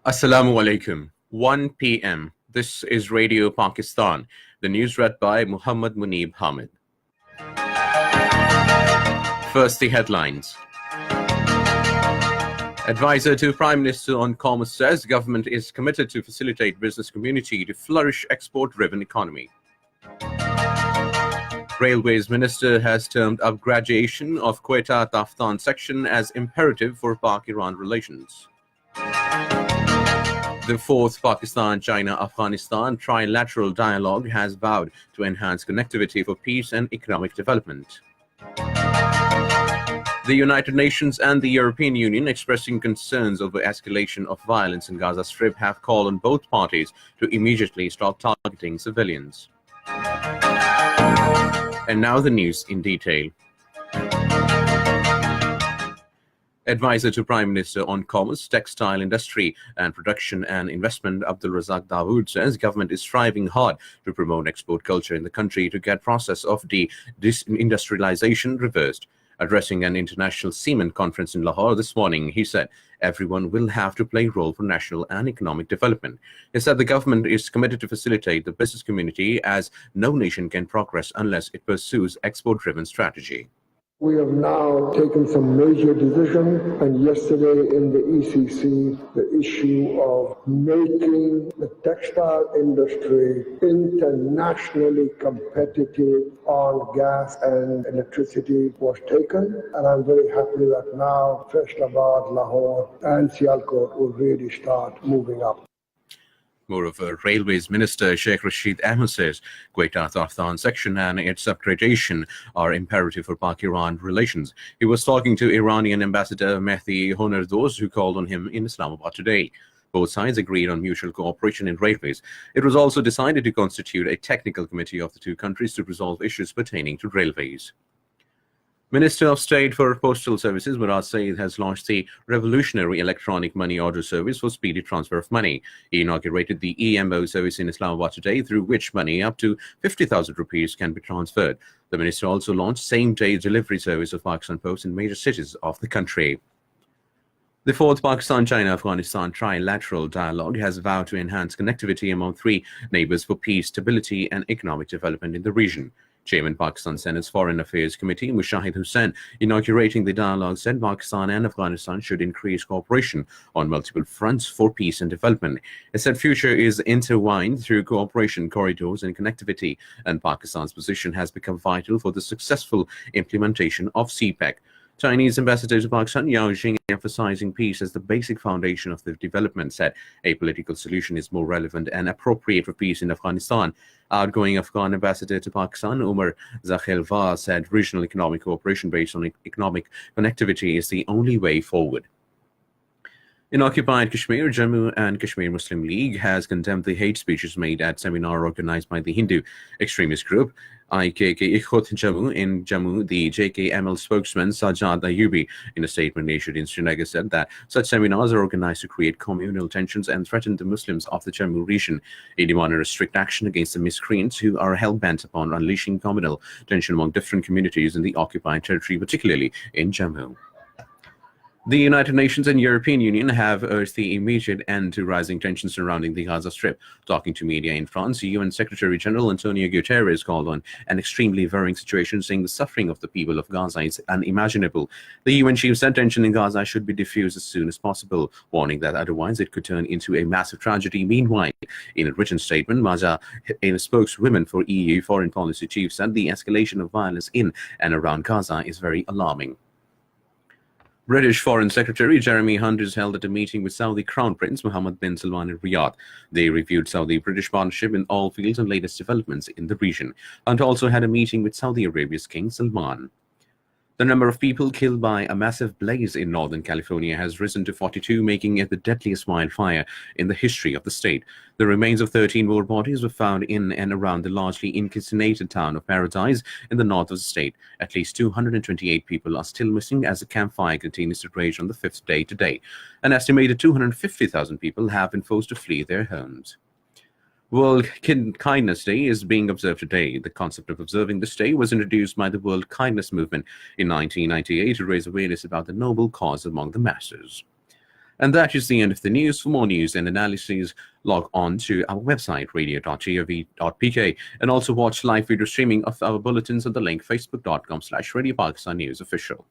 Assalamu alaikum. 1 p.m. This is Radio Pakistan. The news read by Muhammad Munib Hamid. First, the headlines. Advisor to Prime Minister on Commerce says government is committed to facilitate business community to flourish export-driven economy. Railways Minister has termed upgradation of Quetta-Taftan section as imperative for Pak-Iran relations. The fourth Pakistan-China-Afghanistan trilateral dialogue has vowed to enhance connectivity for peace and economic development. The United Nations and the European Union, expressing concerns over escalation of violence in Gaza Strip, have called on both parties to immediately stop targeting civilians. And now the news in detail. Advisor to Prime Minister on Commerce, Textile Industry and Production and Investment, Abdul Razak Dawood, says government is striving hard to promote export culture in the country to get process of disindustrialization reversed. Addressing an international cement conference in Lahore this morning, he said everyone will have to play a role for national and economic development. He said the government is committed to facilitate the business community as no nation can progress unless it pursues export-driven strategy. We have now taken some major decisions, and yesterday in the ECC, the issue of making the textile industry internationally competitive on gas and electricity was taken, and I'm very happy that now Faisalabad, Lahore and Sialkot will really start moving up. Moreover, Railways Minister Sheikh Rashid Ahmed says Quetta-Taftan section and its upgradation are imperative for Pak-Iran relations. He was talking to Iranian Ambassador Mehdi Honardoz, who called on him in Islamabad today. Both sides agreed on mutual cooperation in railways. It was also decided to constitute a technical committee of the two countries to resolve issues pertaining to railways. Minister of State for Postal Services Murad Saeed has launched the revolutionary electronic money order service for speedy transfer of money. He inaugurated the EMO service in Islamabad today, through which money up to 50,000 rupees can be transferred. The minister also launched same-day delivery service of Pakistan Post in major cities of the country. The fourth Pakistan-China-Afghanistan trilateral dialogue has vowed to enhance connectivity among three neighbors for peace, stability and economic development in the region. Chairman Pakistan Senate's Foreign Affairs Committee, Mushahid Hussain, inaugurating the dialogue, said Pakistan and Afghanistan should increase cooperation on multiple fronts for peace and development. He said future is intertwined through cooperation, corridors and connectivity, and Pakistan's position has become vital for the successful implementation of CPEC. Chinese Ambassador to Pakistan Yao Jing, emphasizing peace as the basic foundation of the development, said a political solution is more relevant and appropriate for peace in Afghanistan. Outgoing Afghan Ambassador to Pakistan Umar Zakhelva said regional economic cooperation based on economic connectivity is the only way forward. In occupied Kashmir, Jammu and Kashmir Muslim League has condemned the hate speeches made at seminar organized by the Hindu extremist group IKK-i-Khud Jammu. In Jammu, the JKML spokesman Sajjad Ayubi, in a statement issued in Srinagar, said that such seminars are organized to create communal tensions and threaten the Muslims of the Jammu region. He demanded a strict action against the miscreants who are hell-bent upon unleashing communal tension among different communities in the occupied territory, particularly in Jammu. The United Nations and European Union have urged the immediate end to rising tensions surrounding the Gaza Strip. Talking to media in France, UN Secretary General Antonio Guterres called on an extremely worrying situation, saying the suffering of the people of Gaza is unimaginable. The UN chief said tension in Gaza should be diffused as soon as possible, warning that otherwise it could turn into a massive tragedy. Meanwhile, in a written statement, Maja, a spokeswoman for EU foreign policy chief, said the escalation of violence in and around Gaza is very alarming. British Foreign Secretary Jeremy Hunt has held at a meeting with Saudi Crown Prince Mohammed bin Salman in Riyadh. They reviewed Saudi-British partnership in all fields and latest developments in the region. Hunt also had a meeting with Saudi Arabia's King Salman. The number of people killed by a massive blaze in Northern California has risen to 42, making it the deadliest wildfire in the history of the state. The remains of 13 more bodies were found in and around the largely incinerated town of Paradise in the north of the state. At least 228 people are still missing as the campfire continues to rage on the fifth day today. An estimated 250,000 people have been forced to flee their homes. World Kindness Day is being observed today. The concept of observing this day was introduced by the World Kindness Movement in 1998 to raise awareness about the noble cause among the masses. And that is the end of the news. For more news and analyses, log on to our website, radio.gov.pk, and also watch live video streaming of our bulletins at the link facebook.com/Radio Pakistan News Official.